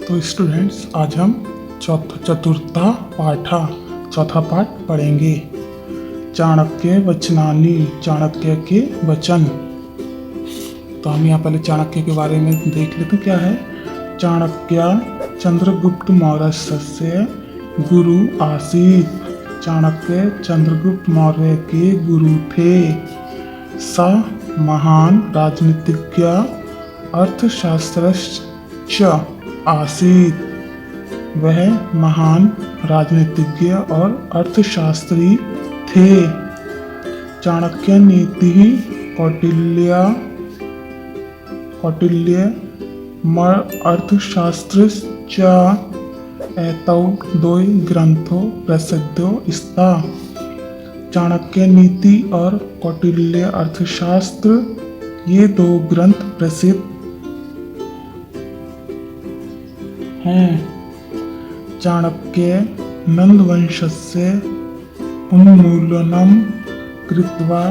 तो स्टूडेंट्स, आज हम चौथा पाठ पढ़ेंगे। चाणक्य वचनानि, चाणक्य के वचन। तो हम यहाँ पहले चाणक्य के बारे में देख लेते क्या है। चाणक्य चंद्रगुप्त मौर्य गुरु आसीत। चाणक्य चंद्रगुप्त मौर्य के गुरु थे। स महान राजनीतिज्ञ अर्थशास्त्रज्ञ आसीत। वह महान राजनीतिज्ञ और अर्थशास्त्री थे। चाणक्य नीति कौटिल्य अर्थशास्त्र च एतौ द्वौ ग्रंथों प्रसिद्धो स्तः। चाणक्य नीति और कौटिल्य अर्थशास्त्र, ये दो ग्रंथ प्रसिद्ध हैं। चाणक्य नंदवंशस्य उन्मूलनं कृत्वा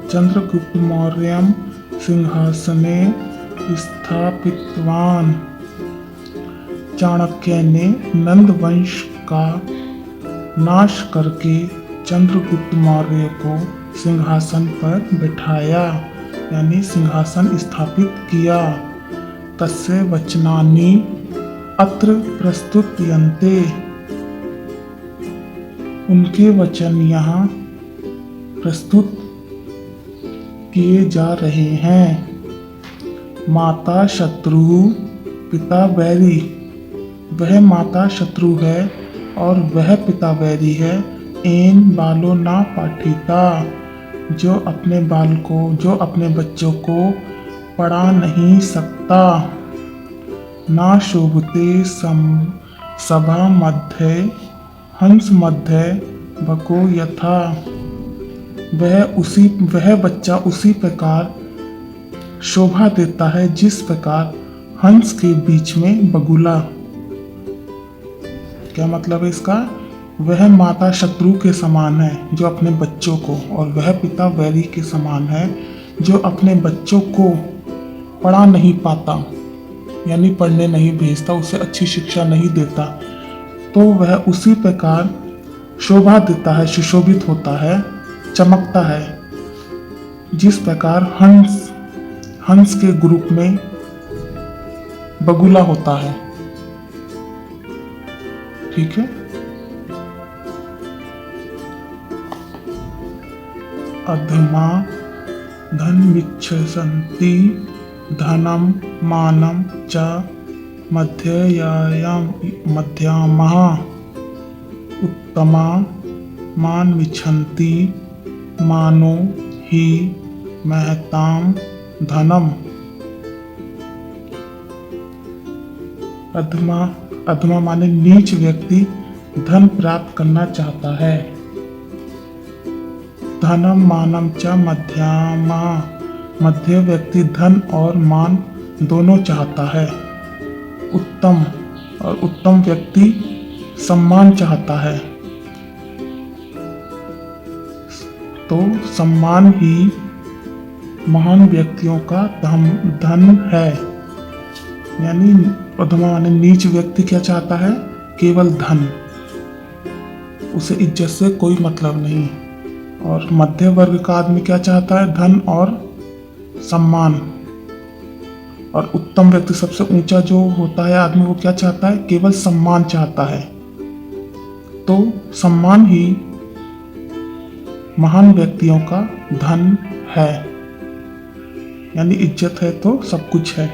चंद्रगुप्त मौर्यं सिंहासने स्थापितवान्। चाणक्य ने नंद वंश का नाश करके चंद्रगुप्त मौर्य को सिंहासन पर बिठाया, यानी सिंहासन स्थापित किया। तस्य वचनानि अत्र प्रस्तुयन्ते। उनके वचन यहाँ प्रस्तुत किए जा रहे हैं। माता शत्रु पिता बैरी। वह माता शत्रु है और वह पिता बैरी है। एन बालो ना पाठिता। जो अपने बच्चों को पढ़ा नहीं सकता। ना शोभते सभा मध्य हंस मध्य बको यथा। वह बच्चा उसी प्रकार शोभा देता है जिस प्रकार हंस के बीच में बगुला। क्या मतलब है इसका? वह माता शत्रु के समान है जो अपने बच्चों को, और वह पिता वैरी के समान है जो अपने बच्चों को पढ़ा नहीं पाता, यानी पढ़ने नहीं भेजता, उसे अच्छी शिक्षा नहीं देता। तो वह उसी प्रकार शोभा देता है, सुशोभित होता है, चमकता है, जिस प्रकार हंस के ग्रुप में बगुला होता है। ठीक है। अधमा धनमिच्छन्ति धनं मानं च मध्यमाः उत्तमा मानमिच्छन्ति मानो हि महतां धनम्। अधमा माने नीच व्यक्ति धन प्राप्त करना चाहता है। धनम मानम च मध्यमा, मध्य व्यक्ति धन और मान दोनों चाहता है। उत्तम व्यक्ति सम्मान चाहता है। तो सम्मान ही महान व्यक्तियों का धन है। यानी अधमा माने नीच व्यक्ति क्या चाहता है? केवल धन, उसे इज्जत से कोई मतलब नहीं। और मध्य वर्ग का आदमी क्या चाहता है? धन और सम्मान। और उत्तम व्यक्ति, सबसे ऊंचा जो होता है आदमी, वो क्या चाहता है? केवल सम्मान चाहता है। तो सम्मान ही महान व्यक्तियों का धन है, यानी इज्जत है तो सब कुछ है।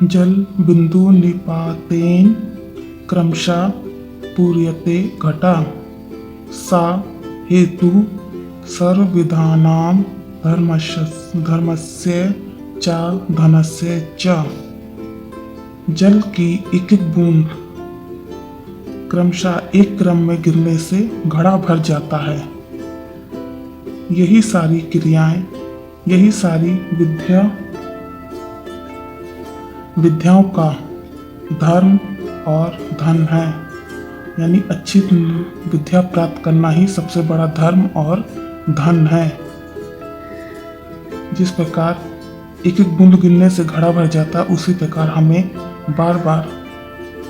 जल बिंदु निपातेन क्रमशः पूर्यते घटा। सा हेतु सर्वविधानां धर्मस्य च धनस्य च। जल की एक बूंद क्रमशः एक क्रम में गिरने से घड़ा भर जाता है। यही सारी क्रियाएं, यही सारी विद्याओं का धर्म और धन है। यानी अच्छी विद्या प्राप्त करना ही सबसे बड़ा धर्म और धन है। जिस प्रकार एक एक बूंद गिनने से घड़ा भर जाता है, उसी प्रकार हमें बार बार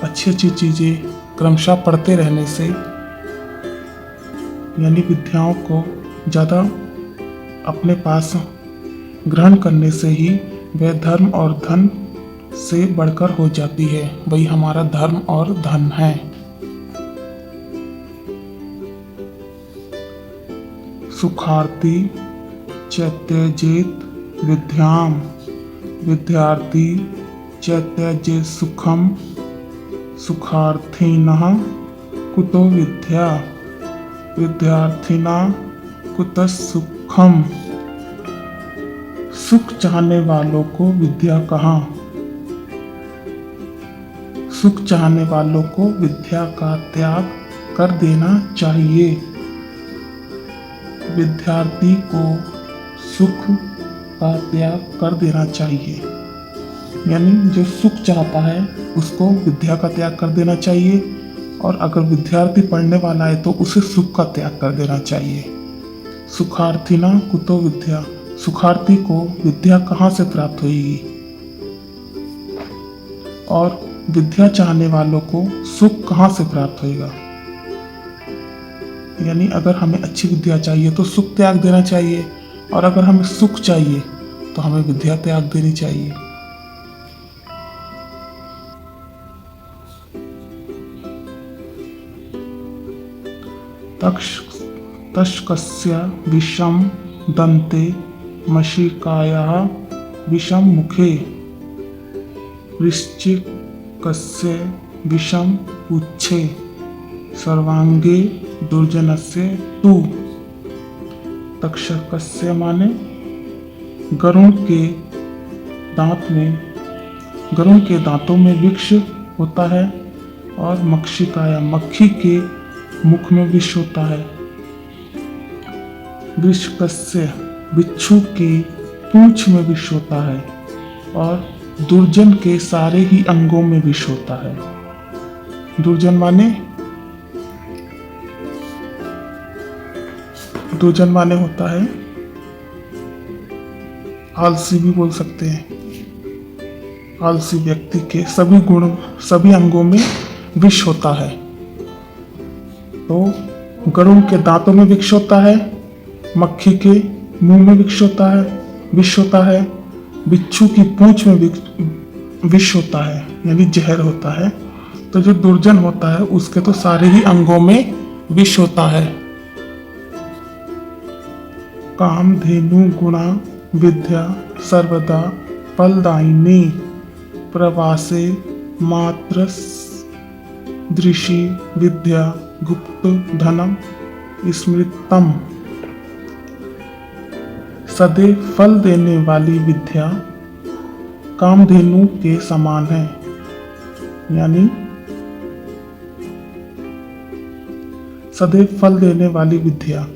अच्छी अच्छी चीज़ें क्रमशः पढ़ते रहने से, यानी विद्याओं को ज़्यादा अपने पास ग्रहण करने से ही वह धर्म और धन से बढ़कर हो जाती है। वही हमारा धर्म और धन है। सुखार्थी चैत्यजेत विद्याम, विद्यार्थी चैत्यजेत सुखम, सुखार्थिनः कुतो विद्या, विद्यार्थिना कुतः सुखम। सुख चाहने वालों को विद्या कहाँ? सुख चाहने वालों को विद्या का त्याग कर देना चाहिए। विद्यार्थी को सुख का त्याग कर देना चाहिए, यानी जो सुख चाहता है उसको विद्या का त्याग कर देना चाहिए, और अगर विद्यार्थी पढ़ने वाला है तो उसे सुख का त्याग कर देना चाहिए। सुखार्थिना कुतो विद्या, सुखार्थी को विद्या कहाँ से प्राप्त होगी? और विद्या चाहने वालों को सुख कहाँ से प्राप्त होगा? यानी अगर हमें अच्छी विद्या चाहिए तो सुख त्याग देना चाहिए, और अगर हमें सुख चाहिए तो हमें विद्या त्याग देनी चाहिए। तक्षकस्य विषम दन्ते मशीकायाः विषम मुखे, वृश्चिकस्य विषम पुच्छे, सर्वांगे दुर्जनस्य तु। तक्षकस्य माने गरुड़ के दांतों में विष होता है, और मक्षिकाया मक्खी के मुख में विष होता है। वृश्चिकस्य बिच्छू के पूंछ में विष होता है, और दुर्जन के सारे ही अंगों में विष होता है। दुर्जन माने होता है आलसी भी बोल सकते हैं। आलसी व्यक्ति के सभी अंगों में विष होता है। तो गरुड़ के दांतों में विष होता है, मक्खी के मुंह में विष होता है, बिच्छू की पूंछ में विष होता है, यानी जहर होता है। तो जो दुर्जन होता है उसके तो सारे ही अंगों में विष होता है। कामधेनु गुणा विद्या सर्वदा फलदायिनी, प्रवासे मात्र दृशि विद्या गुप्त धनम स्मृतम। सदैव फल देने वाली विद्या कामधेनु के समान है, यानी सदैव फल देने वाली विद्या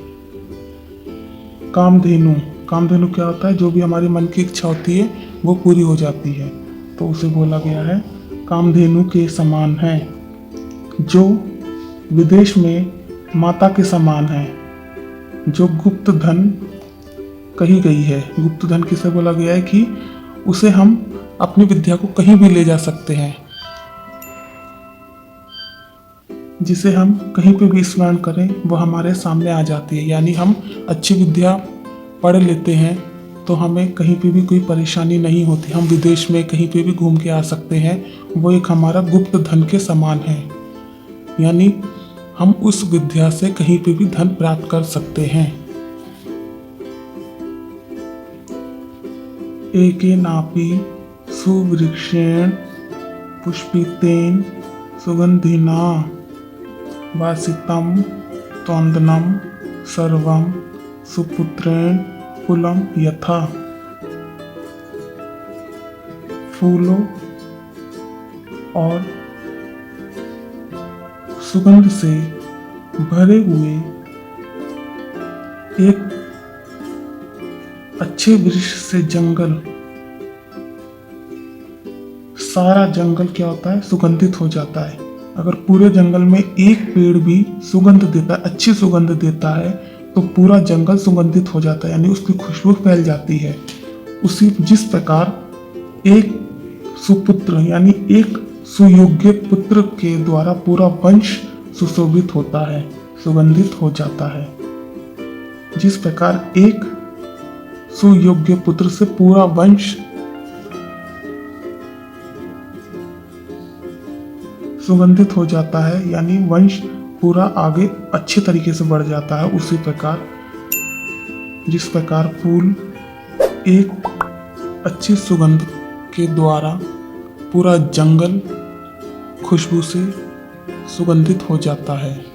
कामधेनु क्या होता है? जो भी हमारी मन की इच्छा होती है वो पूरी हो जाती है, तो उसे बोला गया है कामधेनु के समान है, जो विदेश में माता के समान है, जो गुप्त धन कही गई है। गुप्त धन किसे बोला गया है? कि उसे हम अपनी विद्या को कहीं भी ले जा सकते हैं, जिसे हम कहीं पे भी स्मरण करें वो हमारे सामने आ जाती है। यानी हम अच्छी विद्या पढ़ लेते हैं तो हमें कहीं पे भी कोई परेशानी नहीं होती, हम विदेश में कहीं पे भी घूम के आ सकते हैं। वो एक हमारा गुप्त धन के समान है, यानी हम उस विद्या से कहीं पे भी धन प्राप्त कर सकते हैं। एके नापि सुवृक्षेण पुष्पितेन सुगंधिना वासितम तोंदनम सर्वम सुपुत्रेण कुलम यथा। फूलों और सुगंध से भरे हुए एक अच्छे वृक्ष से जंगल, सारा जंगल क्या होता है? सुगंधित हो जाता है। अगर पूरे जंगल में एक पेड़ भी सुगंध देता है, अच्छी सुगंध देता है, तो पूरा जंगल सुगंधित हो जाता है, यानी उसकी खुशबू फैल जाती है। उसी जिस प्रकार एक सुपुत्र यानी एक सुयोग्य पुत्र के द्वारा पूरा वंश सुशोभित होता है, सुगंधित हो जाता है, जिस प्रकार एक सुयोग्य पुत्र से पूरा वंश सुगंधित हो जाता है, यानी वंश पूरा आगे अच्छे तरीके से बढ़ जाता है, उसी प्रकार जिस प्रकार फूल एक अच्छी सुगंध के द्वारा पूरा जंगल खुशबू से सुगंधित हो जाता है।